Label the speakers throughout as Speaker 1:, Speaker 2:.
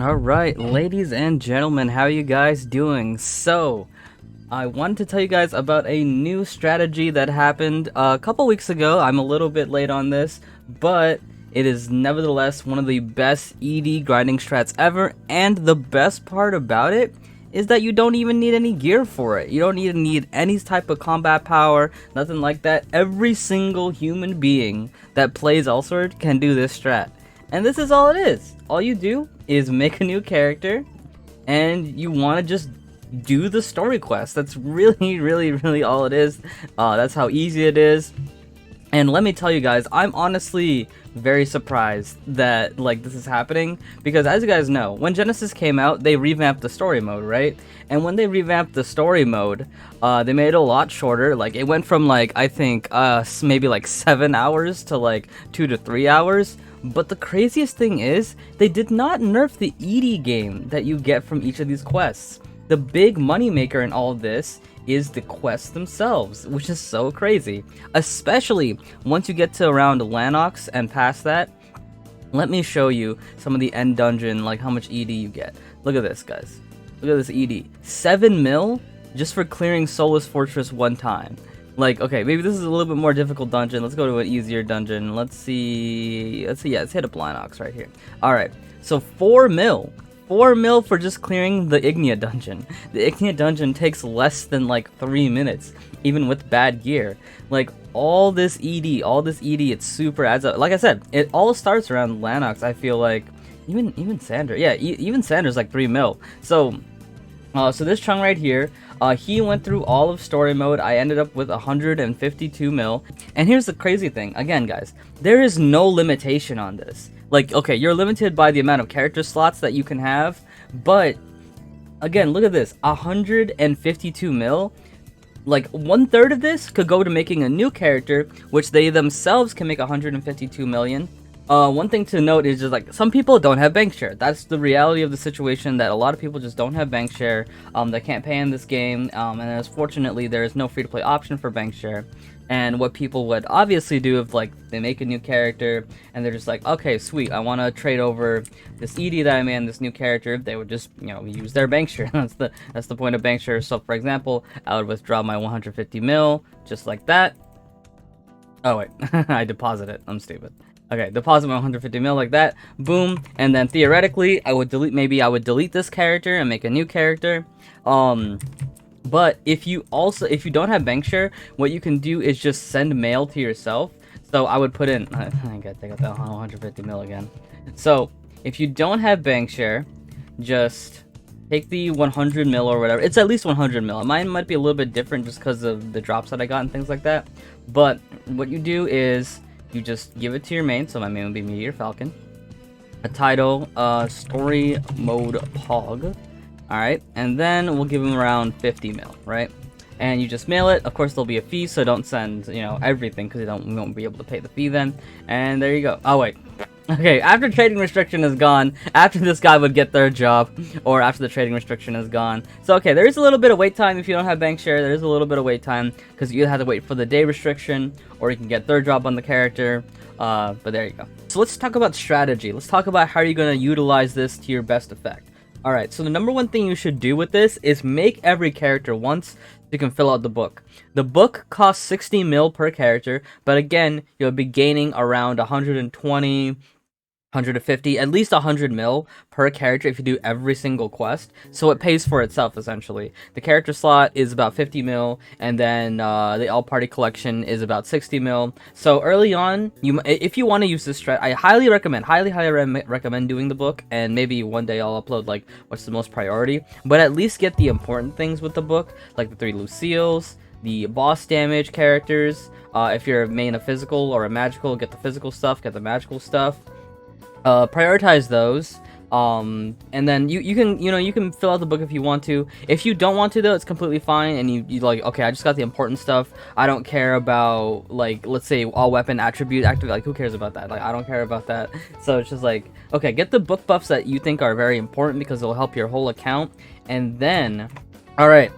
Speaker 1: Alright, ladies and gentlemen, how are you guys doing? So, I wanted to tell you guys about a new strategy that happened a couple weeks ago. I'm a little bit late on this, but it is nevertheless one of the best ED grinding strats ever, and the best part about it is that you don't even need any gear for it. You don't even need any type of combat power, nothing like that. Every single human being that plays Elsword can do this strat. And this is all it is. All you do is make a new character, and you want to just do the story quest. That's really all it is. That's how easy it is. And let me tell you guys, I'm honestly very surprised that this is happening, because as you guys know, when Genesis came out, they revamped the story mode, right? And when they revamped the story mode, they made it a lot shorter. Like, it went from I think maybe 7 hours to 2 to 3 hours. But the craziest thing is, they did not nerf the ED game that you get from each of these quests. The big moneymaker in all of this is the quests themselves, which is so crazy. Especially once you get to around Lanox and past that. Let me show you some of the end dungeon, like how much ED you get. Look at this, guys. Look at this ED. 7 mil just for clearing Solus Fortress one time. Okay, maybe this is a little bit more difficult dungeon. Let's go to an easier dungeon. Let's see. Yeah, let's hit a Blinox right here. Alright, so 4 mil. 4 mil for just clearing the Ignia dungeon. The Ignia dungeon takes less than 3 minutes, even with bad gear. All this ED, it super adds up. Like I said, it all starts around Lanox, I feel like. Even Sander. Yeah, even Sander's 3 mil. So this Chung right here, he went through all of story mode. I ended up with 152 mil. And here's the crazy thing. Again, guys, there is no limitation on this. Okay, you're limited by the amount of character slots that you can have. But, again, look at this. 152 mil. 1/3 of this could go to making a new character, which they themselves can make 152 million. One thing to note is just some people don't have bank share. That's the reality of the situation, that a lot of people just don't have bank share. They can't pay in this game, and unfortunately there is no free-to-play option for bank share. And what people would obviously do if they make a new character and they're just okay, sweet, I want to trade over this ED that I made in this new character, they would just use their bank share. That's the point of bank share. So for example, I would withdraw my 150 mil just like that. Oh wait, I deposit it. I'm stupid. Okay, deposit my 150 mil like that, boom, and then theoretically, I would delete this character and make a new character. But if you don't have bank share, what you can do is just send mail to yourself. So I would put in, I gotta take out that 150 mil again. So if you don't have bank share, just take the 100 mil or whatever. It's at least 100 mil. Mine might be a little bit different just because of the drops that I got and things like that. But what you do is, you just give it to your main, so my main would be Meteor Falcon. A title, story mode Pog. Alright, and then we'll give him around 50 mil, right? And you just mail it. Of course, there'll be a fee, so don't send, everything, because we won't be able to pay the fee then. And there you go. Oh, wait. Okay, after trading restriction is gone, after this guy would get their job, or after the trading restriction is gone. So, okay, there is a little bit of wait time if you don't have bank share. There is a little bit of wait time, because you either have to wait for the day restriction, or you can get third job on the character. But there you go. So let's talk about strategy. Let's talk about how you're going to utilize this to your best effect. Alright, so the number one thing you should do with this is make every character once so you can fill out the book. The book costs 60 mil per character, but again, you'll be gaining around 120, 150, at least 100 mil per character if you do every single quest, so it pays for itself essentially. The character slot is about 50 mil, and then the all party collection is about 60 mil. So early on, if you want to use this strat, I highly recommend doing the book, and maybe one day I'll upload what's the most priority, but at least get the important things with the book, like the 3 Lucille's, the boss damage characters. If you're main a physical or a magical, get the physical stuff, get the magical stuff. Prioritize those, and then you can fill out the book if you want to. If you don't want to though, it's completely fine, and you okay, I just got the important stuff. I don't care about let's say all weapon attribute activate, who cares about that? I don't care about that. So it's just okay, get the book buffs that you think are very important because it'll help your whole account, and then alright,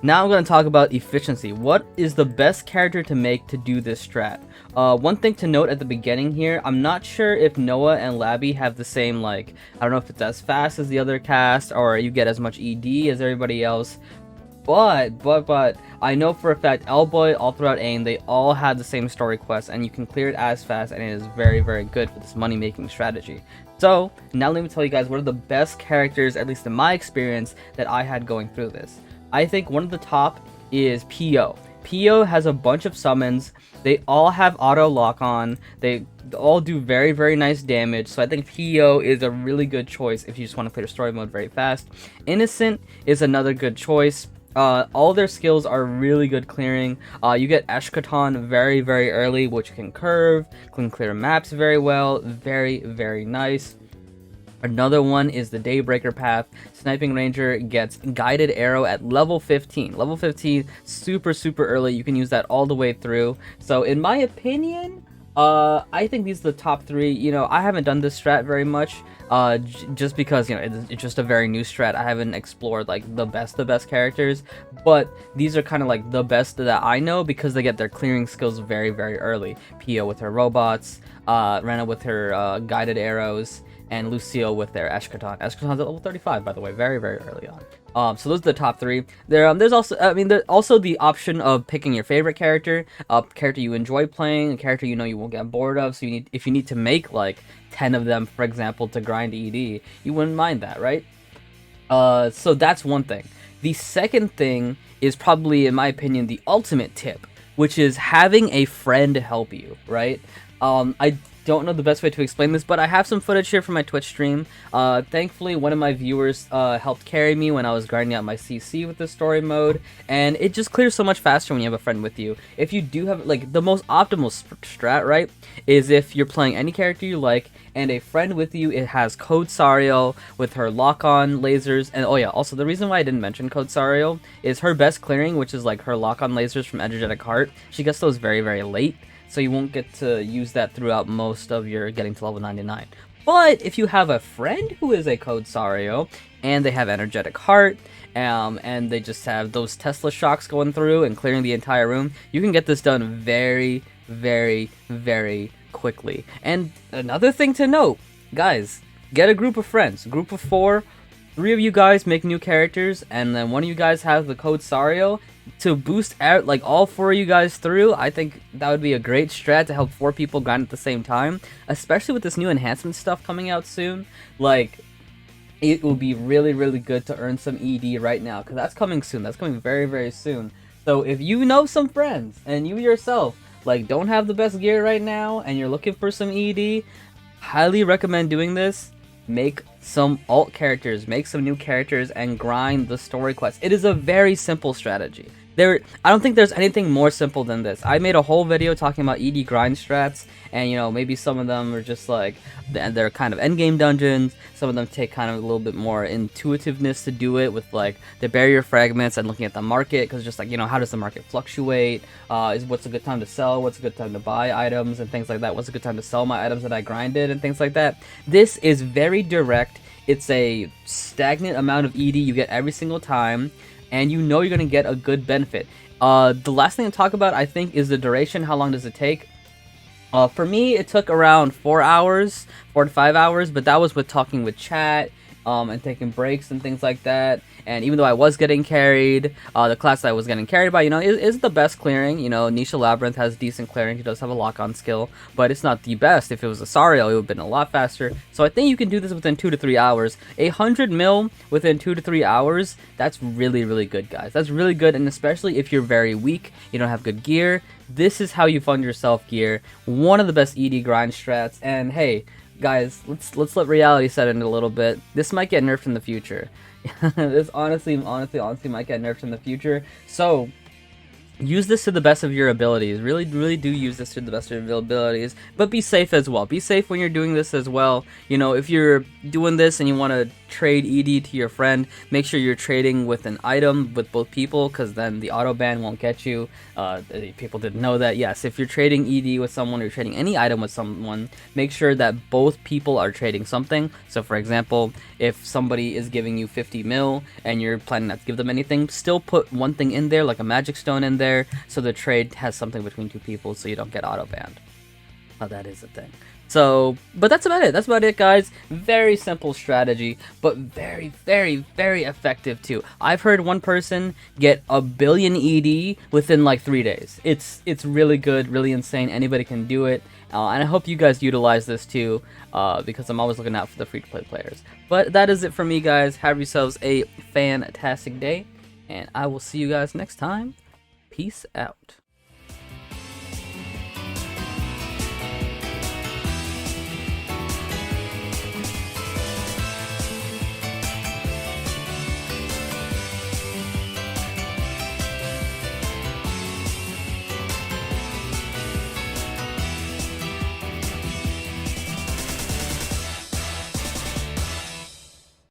Speaker 1: Now I'm going to talk about efficiency. What is the best character to make to do this strat? One thing to note at the beginning here, I'm not sure if Noah and Labby have the same, like, I don't know if it's as fast as the other cast, or you get as much ED as everybody else, but I know for a fact Elboy, All Throughout AIM, they all had the same story quest, and you can clear it as fast, and it is very, very good for this money-making strategy. So, now let me tell you guys what are the best characters, at least in my experience, that I had going through this. I think one of the top is P.O. P.O. has a bunch of summons. They all have auto lock on. They all do very, very nice damage. So I think P.O. is a really good choice if you just want to clear story mode very fast. Innocent is another good choice. All their skills are really good clearing. You get Eshkaton very, very early, which can curve, can clear maps very well. Very, very nice. Another one is the Daybreaker path. Sniping Ranger gets Guided Arrow at level 15. Level 15, super, super early. You can use that all the way through. So in my opinion, I think these are the top three. You know, I haven't done this strat very much, just because, you know, it's just a very new strat. I haven't explored, like, the best characters, but these are kind of, like, the best that I know because they get their clearing skills very, very early. Pio with her robots, Rena with her, guided arrows, and Lucio with their Eshkaton. Eshkaton's at level 35, by the way, very, very early on. So those are the top three. There's also, there's also the option of picking your favorite character, a character you enjoy playing, a character you know you won't get bored of. So if you need to make like 10 of them, for example, to grind ED, you wouldn't mind that, right? So that's one thing. The second thing is probably, in my opinion, the ultimate tip, which is having a friend help you, right? I don't know the best way to explain this, but I have some footage here from my Twitch stream. Thankfully, one of my viewers helped carry me when I was grinding out my CC with the story mode, and it just clears so much faster when you have a friend with you. If you do have, like, the most optimal strat, right, is if you're playing any character you like, and a friend with you, it has Code Sario with her lock-on lasers, and oh yeah, also the reason why I didn't mention Code Sario is her best clearing, which is like her lock-on lasers from Energetic Heart. She gets those very, very late, so you won't get to use that throughout most of your getting to level 99. But if you have a friend who is a Code Sario, and they have Energetic Heart, and they just have those Tesla shocks going through and clearing the entire room, you can get this done very, very, very quickly. And another thing to note, guys, get a group of friends, group of 4, 3 of you guys make new characters, and then one of you guys has the Code Sario to boost out, like, all 4 of you guys through. I think that would be a great strat to help 4 people grind at the same time, especially with this new enhancement stuff coming out soon. Like, it will be really, really good to earn some ED right now, because that's coming soon. That's coming very, very soon. So if you know some friends, and you yourself, like, don't have the best gear right now, and you're looking for some ED, highly recommend doing this. Make some alt characters, make some new characters, and grind the story quest. It is a very simple strategy. I don't think there's anything more simple than this. I made a whole video talking about ED grind strats, and, you know, maybe some of them are just like, they're kind of endgame dungeons. Some of them take kind of a little bit more intuitiveness to do it with, like, the barrier fragments and looking at the market, because just, like, you know, how does the market fluctuate? What's a good time to sell? What's a good time to buy items and things like that? What's a good time to sell my items that I grinded and things like that? This is very direct. It's a stagnant amount of ED you get every single time, and you know you're going to get a good benefit. The last thing to talk about, I think, is the duration. How long does it take? For me, it took around 4 hours, 4 to 5 hours, but that was with talking with chat, and taking breaks and things like that. And even though I was getting carried, the class that I was getting carried by, you know, is the best clearing. You know, Nisha Labyrinth has decent clearing. He does have a lock-on skill, but it's not the best. If it was a Sario, it would have been a lot faster. So I think you can do this within 2 to 3 hours. 100 mil within 2 to 3 hours, that's really, really good, guys. That's really good, and especially if you're very weak, you don't have good gear, this is how you fund yourself gear. One of the best ED grind strats, and hey, guys, let's let reality set in a little bit. This might get nerfed in the future. This honestly might get nerfed in the future. So use this to the best of your abilities. Really do use this to the best of your abilities, but be safe as well. Be safe when you're doing this as well. You know, if you're doing this and you want to trade ED to your friend, make sure you're trading with an item with both people, because then the auto ban won't get you. People didn't know that. Yes, if you're trading ED with someone or you're trading any item with someone, make sure that both people are trading something. So for example, if somebody is giving you 50 mil and you're planning not to give them anything, still put one thing in there, like a magic stone in there, so the trade has something between two people so you don't get auto banned. Oh, that is a thing. So, but that's about it. That's about it, guys. Very simple strategy, but very effective too. I've heard one person get 1 billion ED within like 3 days. It's really good, really insane. Anybody can do it. And I hope you guys utilize this too, because I'm always looking out for the free-to-play players. But that is it for me, guys. Have yourselves a fantastic day, and I will see you guys next time. Peace out.